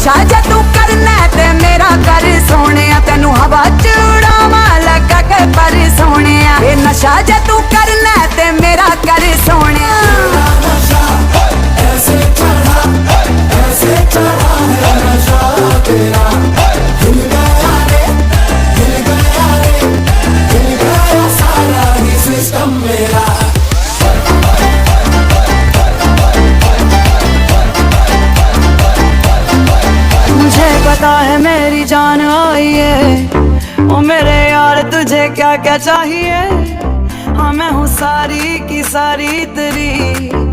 नशा जे तू करना ते मेरा कर सोने, तेनू हवा च उड़ावा लगा के पर सोने। ये नशा जे तू करना ते मेरा कर सोने। ऐसे चढ़ा है नशा तेरा, हिल गया रे, हिल गया रे, हिल गया सारा ही सिस्टम मेरा। मुझे पता है मेरी जान आई है, ओ मेरे यार तुझे क्या क्या चाहिए। हाँ मैं हूँ सारी की सारी तेरी।